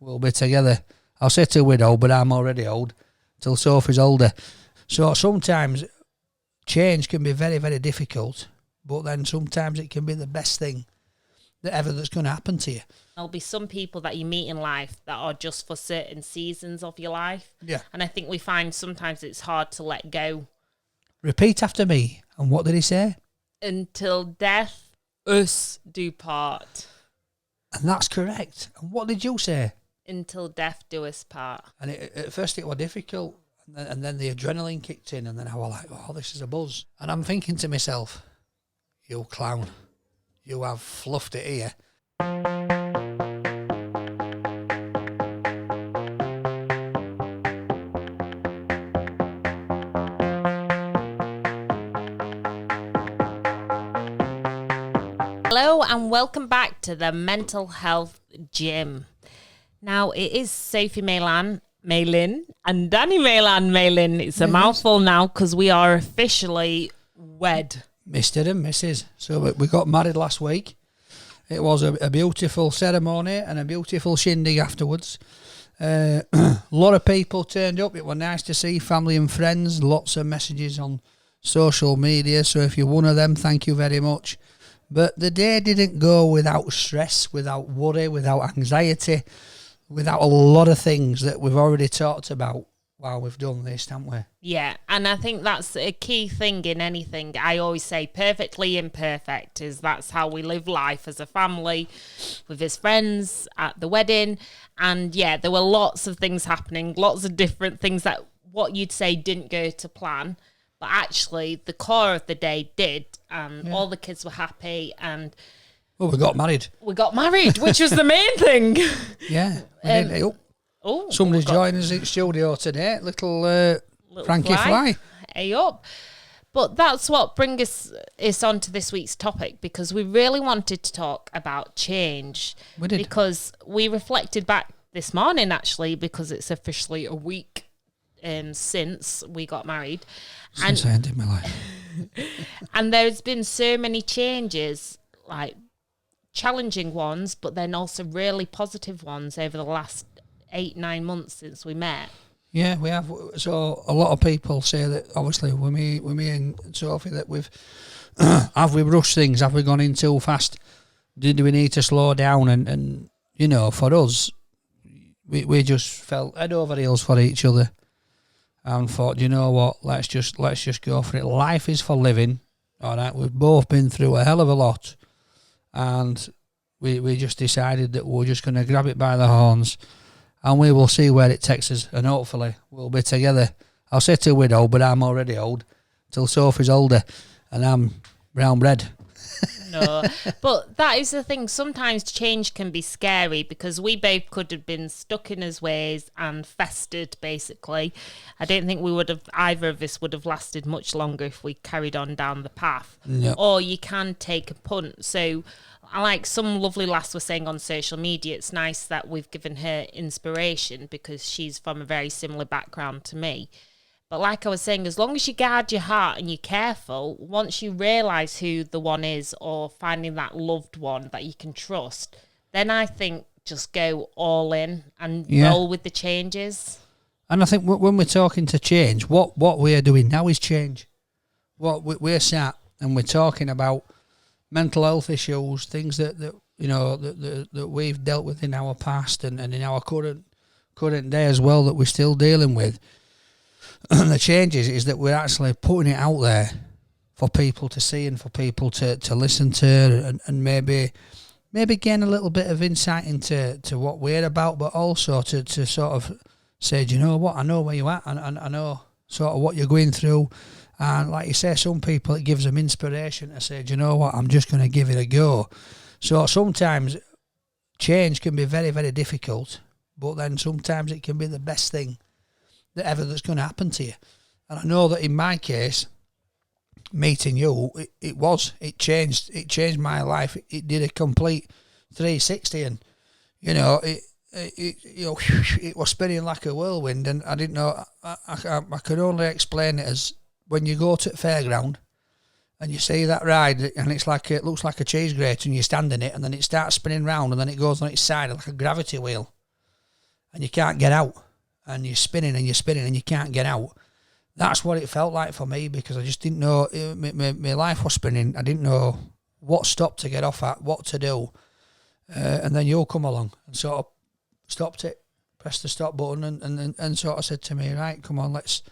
we'll be together. I'll say to widow, but I'm already old, till Sophie's older. So sometimes change can be very, very difficult, but then sometimes it can be the best thing that's going to happen to you. There'll be some people that you meet in life that are just for certain seasons of your life. Yeah. And I think we find sometimes it's hard to let go. Repeat after me. And what did he say? Until death us do part. And that's correct. And what did you say? Until death do us part. And at first it was difficult. And then the adrenaline kicked in. And then I was like, oh, this is a buzz. And I'm thinking to myself, you clown, you have fluffed it here. Hello and welcome back to the Mental Health Gym. Now it is Sophie Malin, and Danny Malin. It's a mouthful now because we are officially wed. Mr. and Mrs. So we got married last week. It was a beautiful ceremony and a beautiful shindig afterwards. A lot of people turned up. It was nice to see family and friends. Lots of messages on social media. So if you're one of them, thank you very much. But the day didn't go without stress, without worry, without anxiety, without a lot of things that we've already talked about while we've done this, haven't we? Yeah, and I think that's a key thing in anything. I always say perfectly imperfect that's how we live life as a family, with his friends, at the wedding. And yeah, there were lots of things happening, lots of different things that what you'd say didn't go to plan. But actually, the core of the day did, and all the kids were happy, and... Well, we got married. Which was the main thing. Yeah. Somebody's joining us in studio today, little Frankie Fly. Hey up. But that's what brings us on to this week's topic, because we really wanted to talk about change. We did. Because we reflected back this morning, actually, because it's officially a week since we got married. Since I ended my life. And there's been so many changes, like challenging ones, but then also really positive ones over the last 8-9 months since we met. Yeah, we have. So a lot of people say that, obviously, with me and Sophie, that we've have we rushed things? Have we gone in too fast? Do we need to slow down? And you know, for us, we just felt head over heels for each other. And thought, you know what, let's just go for it. Life is for living. All right, we've both been through a hell of a lot, and we just decided that we're just going to grab it by the horns, and we will see where it takes us, and hopefully we'll be together. I'll say to widow, but I'm already old, till Sophie's older, and I'm brown bread. No, but that is the thing. Sometimes change can be scary, because we both could have been stuck in his ways and festered, basically. I don't think either of us would have lasted much longer if we carried on down the path. Yep. Or you can take a punt. So, like some lovely lass was saying on social media, it's nice that we've given her inspiration, because she's from a very similar background to me. But like I was saying, as long as you guard your heart and you're careful, once you realise who the one is, or finding that loved one that you can trust, then I think just go all in and roll with the changes. And I think when we're talking to change, what we're doing now is change. What we're sat and we're talking about mental health issues, things that you know that we've dealt with in our past and in our current day as well, that we're still dealing with. And the changes is that we're actually putting it out there for people to see and for people to listen to, and maybe gain a little bit of insight into what we're about, but also to sort of say, do you know what, I know where you're at, and I know sort of what you're going through. And like you say, some people, it gives them inspiration to say, do you know what, I'm just going to give it a go. So sometimes change can be very, very difficult, but then sometimes it can be the best thing that's going to happen to you. And I know that in my case, meeting you, it changed my life. It did a complete 360, and you know it was spinning like a whirlwind. And I didn't know. I could only explain it as when you go to the fairground and you see that ride, and it looks like a cheese grater, and you stand in it, and then it starts spinning round, and then it goes on its side like a gravity wheel. and you can't get out, and you're spinning and you can't get out. That's what it felt like for me, because I just didn't know. My life was spinning. I didn't know what stop to get off at, what to do. And then you'll come along and sort of stopped it, pressed the stop button, and sort of said to me, right, come on, let's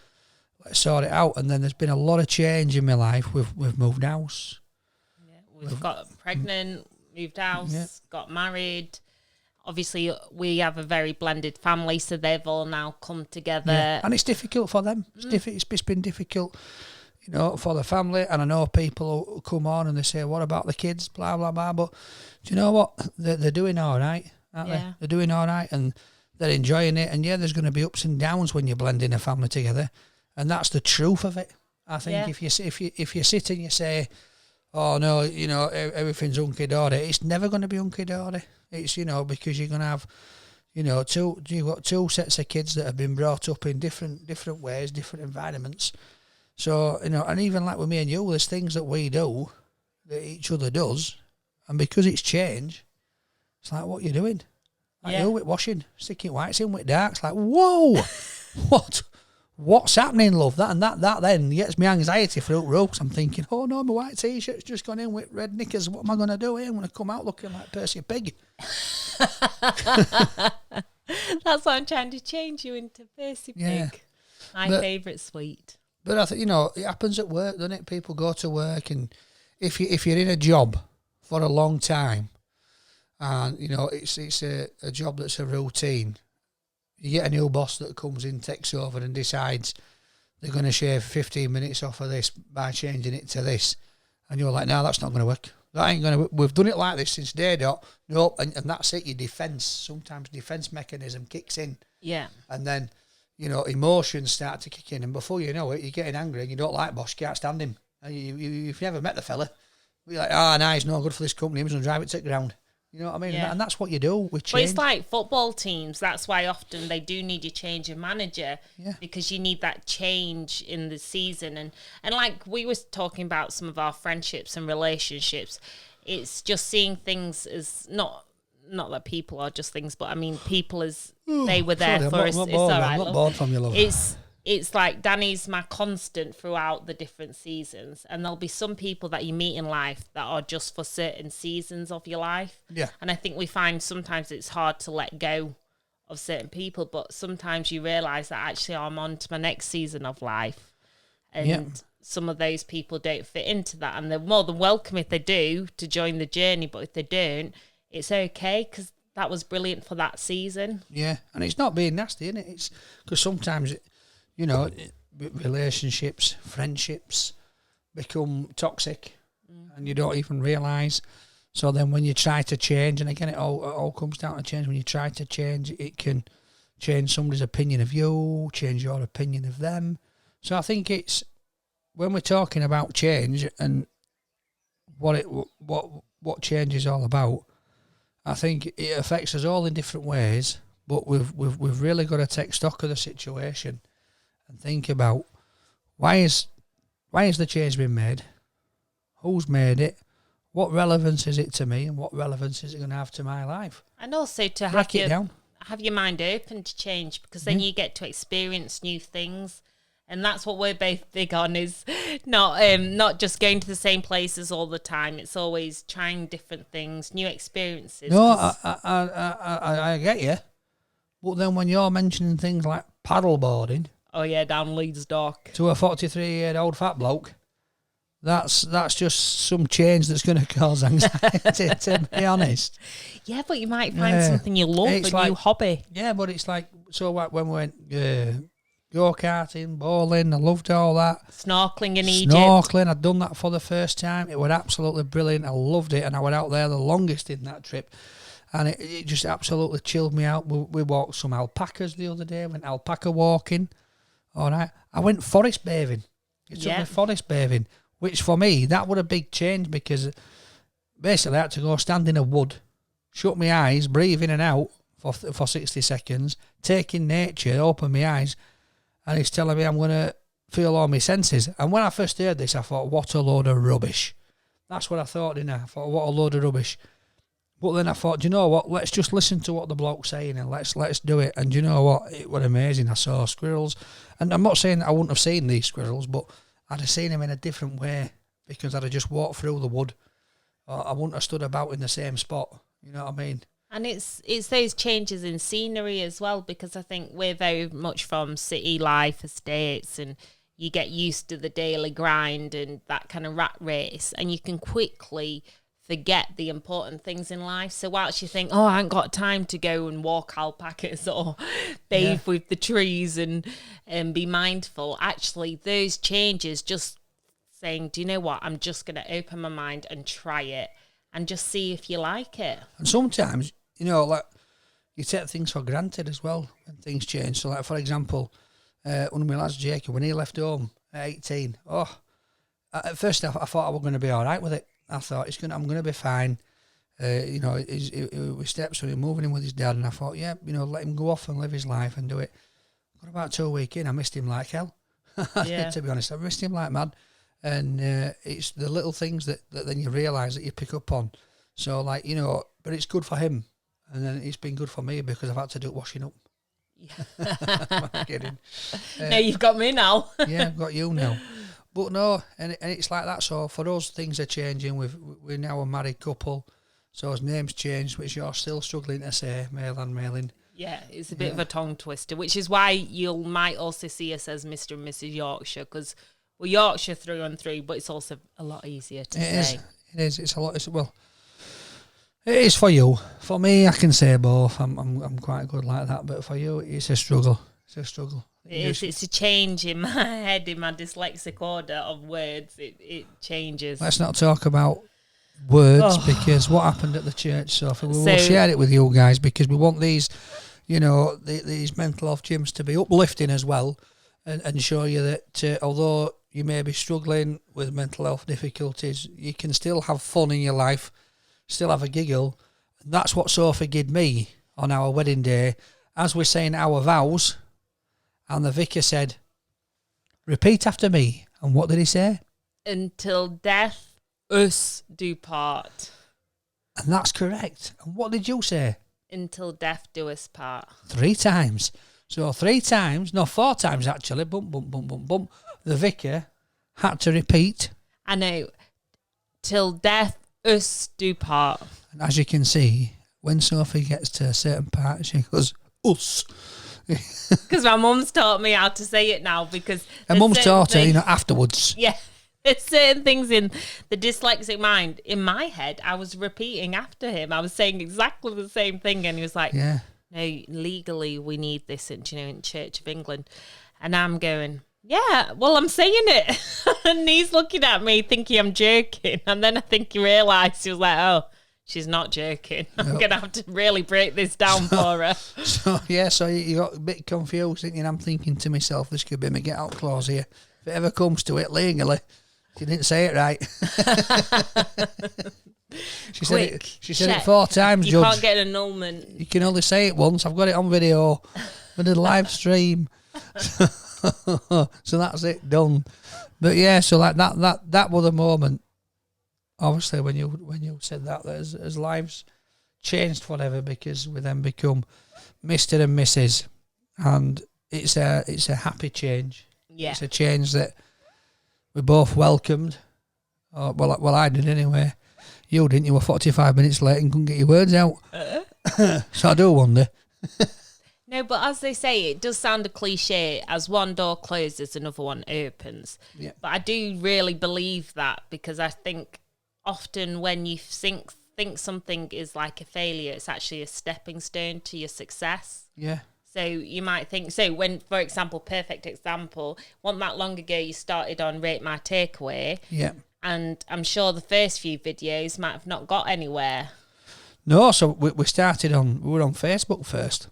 sort it out. And then there's been a lot of change in my life. We've moved house. Yeah, we've got pregnant, moved house, got married. Obviously, we have a very blended family, so they've all now come together. Yeah. And it's difficult for them. It's been difficult, for the family. And I know people who come on and they say, what about the kids, blah, blah, blah. But do you know what? They're doing all right, aren't they? They're doing all right, and they're enjoying it. And, there's going to be ups and downs when you're blending a family together. And that's the truth of it. I think if you sit and you say, oh, no, everything's hunky-dory, it's never going to be hunky-dory. It's, because you're going to have, you've got two sets of kids that have been brought up in different ways, different environments. So, and even like with me and you, there's things that we do that each other does, and because it's change, it's like, what are you doing? Like you with washing, sticking whites in with darks, like, whoa, what's happening, love? That then gets me anxiety for ropes. I'm thinking, oh no, my white t-shirt's just gone in with red knickers. What am I going to do here? I'm going to come out looking like Percy Pig. That's why I'm trying to change you into Percy Pig. My favourite sweet. But I think, it happens at work, doesn't it? People go to work, and if you're in a job for a long time, and, it's a job that's a routine, you get a new boss that comes in, takes over and decides they're going to shave 15 minutes off of this by changing it to this. And you're like, no, that's not going to work. That ain't going to. We've done it like this since day dot. Nope, and that's it. Your defence mechanism kicks in. Yeah. And then, emotions start to kick in, and before you know it, you're getting angry and you don't like boss, you can't stand him. And you've never met the fella, you're like, no, he's no good for this company. He's going to drive it to the ground. You know what I mean? Yeah. And that's what you do with change. Well, it's like football teams. That's why often they do need a change of manager, because you need that change in the season. And like we were talking about some of our friendships and relationships, it's just seeing things as not that people are just things, but I mean people as they were there for us. It's all right. I'm not bored from you, love. It's like Danny's my constant throughout the different seasons, and there'll be some people that you meet in life that are just for certain seasons of your life. Yeah. And I think we find sometimes it's hard to let go of certain people, but sometimes you realise that actually I'm on to my next season of life, and some of those people don't fit into that, and they're more than welcome if they do to join the journey, but if they don't, it's okay, because that was brilliant for that season. Yeah, and it's not being nasty, isn't it? It's because sometimes relationships, friendships become toxic, and you don't even realise. So then when you try to change, and again, it all comes down to change. When you try to change, it can change somebody's opinion of you, change your opinion of them. So I think it's, when we're talking about change and what change is all about, I think it affects us all in different ways, but we've really got to take stock of the situation and think about why is the change been made? Who's made it? What relevance is it to me, and what relevance is it going to have to my life? And also to have your mind open to change, because then you get to experience new things, and that's what we're both big on, is not just going to the same places all the time. It's always trying different things, new experiences. No, I get you, but then when you're mentioning things like paddleboarding, oh yeah, down Leeds Dock, to a 43-year-old fat bloke, that's just some change that's going to cause anxiety, to be honest. Yeah, but you might find something you love, a new hobby. Yeah, but it's like, so like when we went go-karting, bowling, I loved all that. Snorkeling in Egypt. I'd done that for the first time. It was absolutely brilliant. I loved it, and I went out there the longest in that trip. And it just absolutely chilled me out. We walked some alpacas the other day, went alpaca walking. All right. I went forest bathing. It took me forest bathing, which for me, that was a big change, because basically I had to go stand in a wood, shut my eyes, breathe in and out for 60 seconds, take in nature, open my eyes, and it's telling me I'm going to feel all my senses. And when I first heard this, I thought, what a load of rubbish. That's what I thought, didn't I? I thought, what a load of rubbish. But then I thought, do you know what? Let's just listen to what the bloke's saying and let's do it. And do you know what? It was amazing. I saw squirrels, and I'm not saying that I wouldn't have seen these squirrels, but I'd have seen them in a different way because I'd have just walked through the wood. Or I wouldn't have stood about in the same spot. You know what I mean? And it's those changes in scenery as well, because I think we're very much from city life, estates, and you get used to the daily grind and that kind of rat race, and you can quickly forget the important things in life. So whilst you think, oh, I haven't got time to go and walk alpacas or bathe with the trees and be mindful, actually those changes, just saying, do you know what, I'm just going to open my mind and try it and just see if you like it. And sometimes, you know, like, you take things for granted as well when things change. So, like, for example, one of my lads, Jacob, when he left home at 18, at first I thought I was going to be all right with it. I thought, I'm going to be fine. You know, we steps when he moving in with his dad, and I thought, yeah, you know, let him go off and live his life and do it. Got about 2 weeks in, I missed him like hell. Yeah. To be honest, I missed him like mad. And it's the little things that then you realise that you pick up on. So, like, you know, but it's good for him. And then it's been good for me because I've had to do washing up. Yeah. I'm kidding. No, you've got me now. Yeah, I've got you now. But no, and it's like that. So for us, things are changing. We're now a married couple. So his name's changed, which you're still struggling to say, male and mailing. Yeah, it's a bit of a tongue twister, which is why you might also see us as Mr. and Mrs. Yorkshire, because we're Yorkshire through and through, but it's also a lot easier to say. It is. It's a lot. It is for you. For me, I can say both. I'm quite good like that. But for you, it's a struggle. It's a struggle. It is. It's a change in my head, in my dyslexic order of words. It changes. Let's not talk about words because what happened at the church, Sophie. We will share it with you guys because we want these, you know, these mental health gyms to be uplifting as well, and show you that although you may be struggling with mental health difficulties, you can still have fun in your life, still have a giggle. And that's what Sophie did me on our wedding day, as we're saying our vows. And the vicar said, repeat after me. And what did he say? Until death us do part. And that's correct. And what did you say? Until death do us part. 3 times. So 3 times, no, 4 times actually, bump, bump, bump, bump, bump. The vicar had to repeat. I know. Till death us do part. And as you can see, when Sophie gets to a certain part, she goes, us. Because my mum's taught me how to say it now. Because her mum's taught her, you know, afterwards. Yeah, there's certain things in the dyslexic mind. In my head, I was repeating after him. I was saying exactly the same thing, and he was like, "Yeah, no, legally we need this, in, you know, in Church of England." And I'm going, "Yeah, well, I'm saying it," and he's looking at me thinking I'm joking, and then I think he realised. He was like, "Oh, she's not joking. I'm going to have to really break this down for her." So you got a bit confused, didn't you? And I'm thinking to myself, this could be my get-out clause here. If it ever comes to it, legally, she didn't say it right. She said it 4 times, you Judge. You can't get an annulment. You can only say it once. I've got it on video. We did a live stream. So that's it, done. But yeah, so like that was the moment. Obviously, when you said that as lives changed forever, because we then become Mr. and Mrs. And it's a happy change. Yeah, it's a change that we both welcomed. Well, I did anyway. You didn't. You were 45 minutes late and couldn't get your words out. So I do wonder. No, but as they say, it does sound a cliche. As one door closes, another one opens. Yeah. But I do really believe that, because I think often when you think something is like a failure, it's actually a stepping stone to your success. Yeah. So you might think, so when, for example, perfect example, wasn't that long ago you started on Rate My Takeaway. Yeah. And I'm sure the first few videos might have not got anywhere. No, so we were on Facebook first.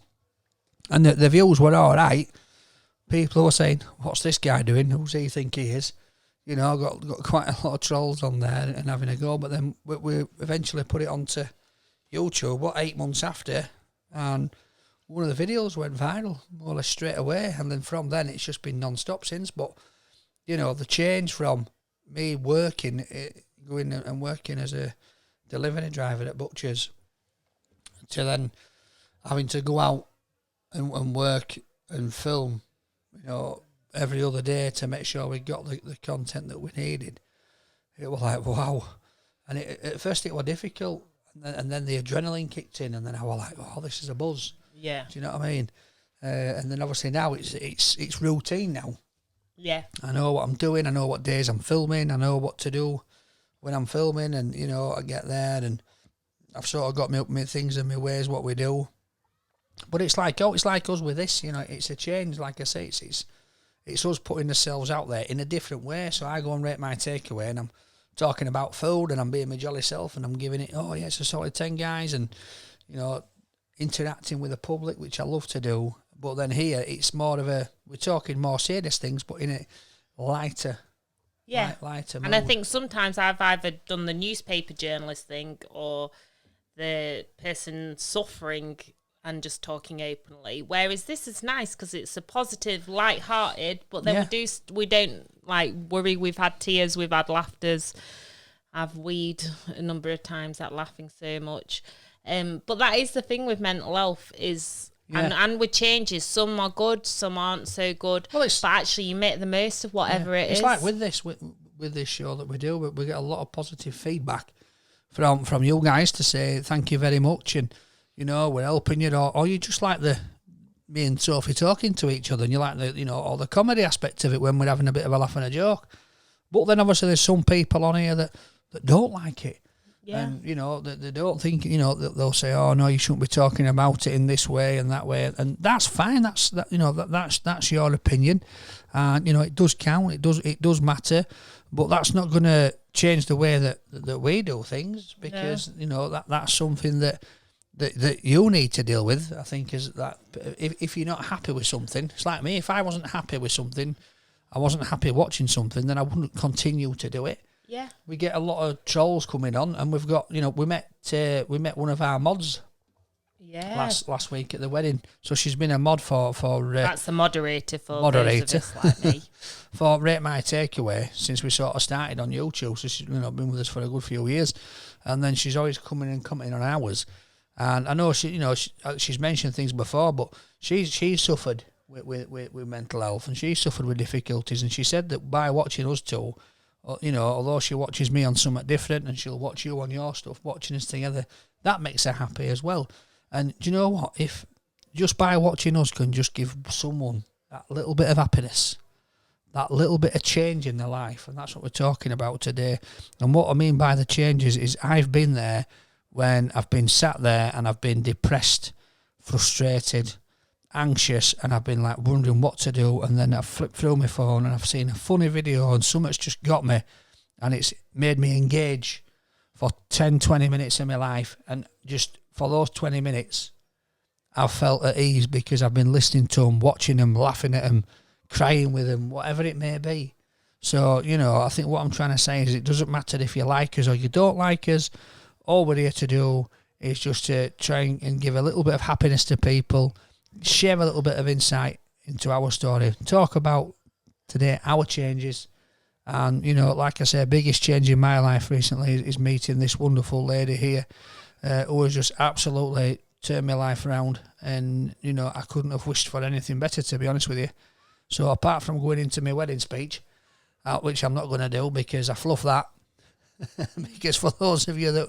And the views were all right. People were saying, what's this guy doing? Who's he think he is? You know, got quite a lot of trolls on there and having a go. But then we eventually put it onto YouTube, 8 months after? And one of the videos went viral, more or less straight away. And then from then, it's just been non-stop since. But, you know, the change from me going and working as a delivery driver at Butcher's, to then having to go out and work and film, every other day to make sure we got the content that we needed. It was like, wow. And at first it was difficult, and then the adrenaline kicked in, and then I was like, oh, this is a buzz. Yeah. Do you know what I mean? And then obviously now it's routine now. Yeah. I know what I'm doing. I know what days I'm filming. I know what to do when I'm filming, and I get there, and I've sort of got my things and my ways what we do. But it's like us with this. It's a change. Like I say, it's us putting ourselves out there in a different way. So I go and rate my takeaway, and I'm talking about food, and I'm being my jolly self, and I'm giving it, it's a solid 10, guys, and interacting with the public, which I love to do. But then here, it's more of we're talking more serious things, but in a lighter, lighter mode. And I think sometimes I've either done the newspaper journalist thing or the person suffering and just talking openly. Whereas this is nice because it's a positive, light-hearted, but then we don't like worry. We've had tears, we've had laughters. I've weed a number of times at laughing so much. But that is the thing with mental health is, and with changes, some are good, some aren't so good. Well, but actually you make the most of whatever it is. It's like with this show that we do, we get a lot of positive feedback from you guys to say thank you very much, and we're helping you, or you just like me and Sophie talking to each other, and you like all the comedy aspect of it when we're having a bit of a laugh and a joke. But then obviously there's some people on here that don't like it. Yeah. And, they don't think, they'll say, oh, no, you shouldn't be talking about it in this way and that way. And that's fine. That's your opinion. And, it does count. It does matter. But that's not going to change the way that we do things, because, that's something that you need to deal with. I think is that if you're not happy with something, it's like me. If I wasn't happy with something, I wasn't happy watching something, then I wouldn't continue to do it. Yeah, we get a lot of trolls coming on, and we've got we met one of our mods. Yeah. Last week at the wedding, so she's been a mod for that's the moderator for those of us like me for Rate My Takeaway since we sort of started on YouTube. So she's been with us for a good few years, and then she's always coming and commenting on ours. And I know she's mentioned things before, but she's suffered with mental health, and she's suffered with difficulties, and she said that by watching us two, although she watches me on something different and she'll watch you on your stuff, watching us together, that makes her happy as well. And do you know what? If just by watching us can just give someone that little bit of happiness, that little bit of change in their life, and that's what we're talking about today. And what I mean by the changes is I've been there when I've been sat there and I've been depressed, frustrated, anxious, and I've been like wondering what to do, and then I've flipped through my phone and I've seen a funny video and something's just got me, and it's made me engage for 10-20 minutes of my life, and just for those 20 minutes I've felt at ease because I've been listening to them, watching them, laughing at them, crying with them, whatever it may be. So I think what I'm trying to say is it doesn't matter if you like us or you don't like us. All we're here to do is just to try and give a little bit of happiness to people, share a little bit of insight into our story, talk about today our changes. And like I said, biggest change in my life recently is meeting this wonderful lady here, who has just absolutely turned my life around, and I couldn't have wished for anything better, to be honest with you. So apart from going into my wedding speech, which I'm not going to do because I fluff that, because for those of you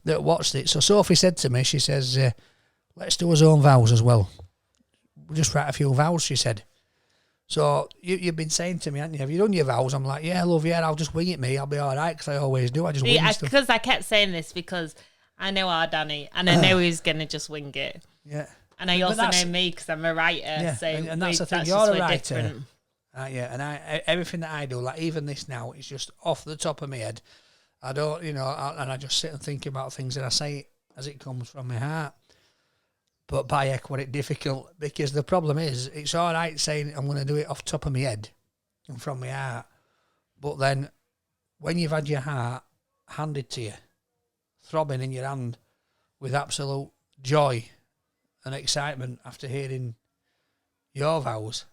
that watched it, so Sophie said to me, she says, let's do our own vows as well. We'll just write a few vows, she said. So you've been saying to me, haven't you, have you done your vows? I'm like, yeah, love, yeah, I'll just wing it, me. I'll be all right, because I always do. I just wing stuff. Because I kept saying this because I know our Danny, and I know he's going to just wing it. Yeah. And I also know me because I'm a writer. Yeah, so and that's the thing, you're a writer. Yeah, and everything that I do, like even this now, it's just off the top of my head. I don't, and I just sit and think about things, and I say it as it comes from my heart. But by heck, what it difficult, because the problem is, it's all right saying I'm going to do it off the top of my head and from my heart. But then when you've had your heart handed to you, throbbing in your hand with absolute joy and excitement after hearing your vows,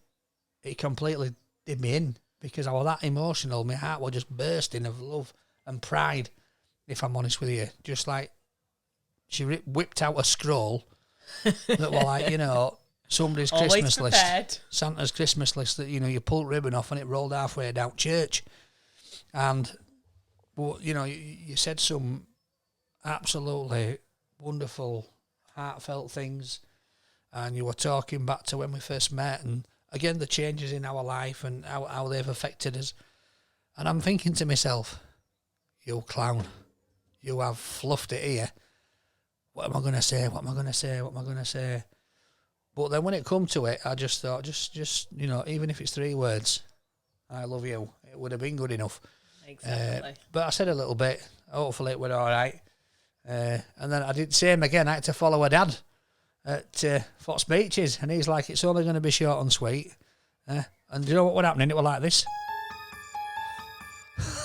it completely did me in, because I was that emotional. My heart was just bursting of love and pride, if I'm honest with you. Just like she whipped out a scroll that were like, you know, somebody's Always Christmas prepared. list, Santa's Christmas list that, you know, you pull the ribbon off and it rolled halfway down church. And, well, you know, you said some absolutely wonderful, heartfelt things, and you were talking back to when we first met, and again, the changes in our life and how they've affected us. And I'm thinking to myself, you clown, you have fluffed it here. What am I going to say? What am I going to say? What am I going to say? But then when it come to it, I just thought, just you know, even if it's 3 words, I love you, it would have been good enough. Exactly. But I said a little bit. Hopefully it went all right. And then I did the same again. I had to follow a dad at Fox Beaches, and he's like, it's only going to be short and sweet. And do you know what was happening? It was like this.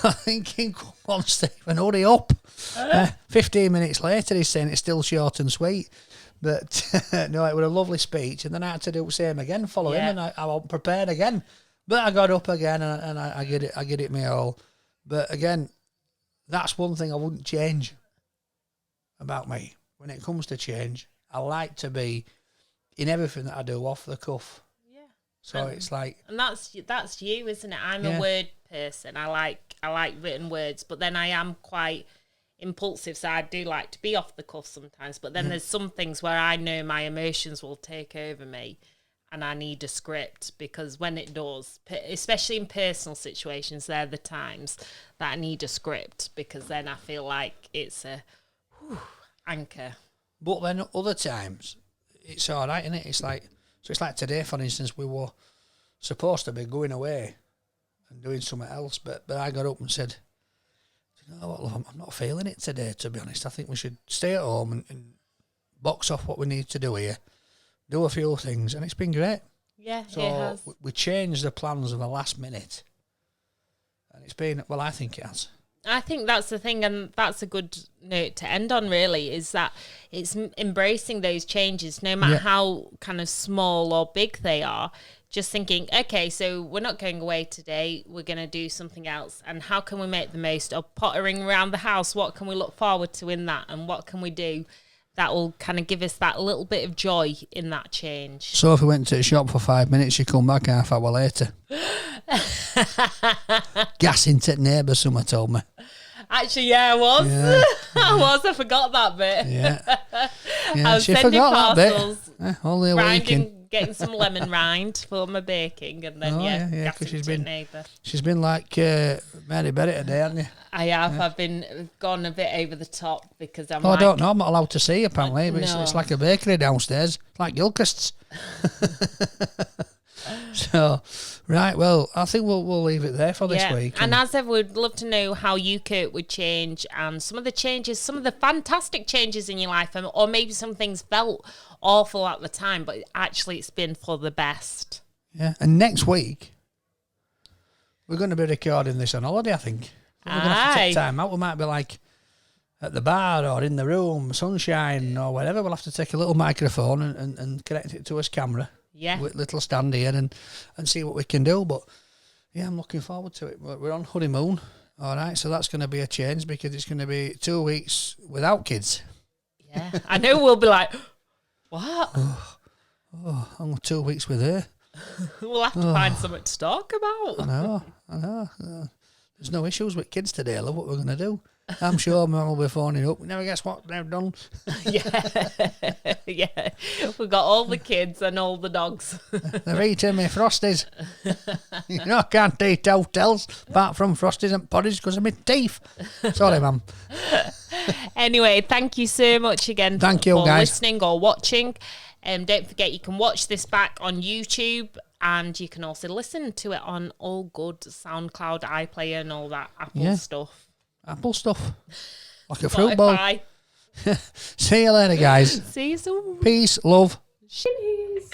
I'm thinking, come on, Stephen, hurry up. 15 minutes later, he's saying it's still short and sweet. But no, it was a lovely speech. And then I had to do the same again, follow him, and I wasn't prepared again. But I got up again, and I get it me all. But again, that's one thing I wouldn't change about me. When it comes to change, I like to be in everything that I do off the cuff. Yeah. So it's like, and that's you, isn't it? I'm a word person. I like written words, but then I am quite impulsive, so I do like to be off the cuff sometimes. But then there's some things where I know my emotions will take over me, and I need a script, because when it does, especially in personal situations, they're the times that I need a script, because then I feel like it's a anchor. But then other times, it's all right, isn't it? It's like today, for instance, we were supposed to be going away and doing something else, but I got up and said, you know what, love, I'm not feeling it today, to be honest. I think we should stay at home and box off what we need to do here, do a few things, and it's been great. Yeah, so it has. We changed the plans of the last minute, and it's been, well, I think it has. I think that's the thing, and that's a good note to end on, really, is that it's embracing those changes, no matter how kind of small or big they are. Just thinking, okay, so we're not going away today, we're going to do something else, and how can we make the most of pottering around the house? What can we look forward to in that, and what can we do that will kind of give us that little bit of joy in that change? Sophie went to the shop for 5 minutes, she come back half hour later. Gassing to the neighbours, someone told me. Actually, yeah, I was. Yeah. I forgot that bit. Yeah, I was she sending forgot parcels, that bit. Only a weekend. Getting some lemon rind for my baking, and then because neighbour. She's been like Mary Berry today, hasn't she? I have. Yeah. I've been gone a bit over the top because I'm. I don't know. I'm not allowed to see apparently, but it's like a bakery downstairs, it's like Gilchrist's. So, right, well, I think we'll leave it there for this week. And as ever, we'd love to know how you, Kurt, would change, and some of the fantastic changes in your life, or maybe some things felt awful at the time, but actually it's been for the best. Yeah, and next week, we're going to be recording this on holiday, I think. We're going to have to take time out. We might be like at the bar or in the room, sunshine or whatever. We'll have to take a little microphone and connect it to his camera. Yeah, with little stand here and see what we can do. But yeah, I'm looking forward to it. We're on honeymoon, all right. So that's going to be a change because it's going to be 2 weeks without kids. Yeah, I know we'll be like, what? I'm 2 weeks with her. We'll have to find something to talk about. I know. There's no issues with kids today. Love what we're going to do. I'm sure Mum will be phoning up. Never guess what they've done. Yeah. We've got all the kids and all the dogs. They're eating me Frosties. You know, I can't eat hotels apart from Frosties and porridge because of my teeth. Sorry, Mum. Anyway, thank you so much again for listening or watching. Don't forget you can watch this back on YouTube, and you can also listen to it on all good SoundCloud, iPlayer and all that Apple stuff. Apple stuff. Like a fruit bowl. See you later, guys. See you soon. Peace, love. Cheers.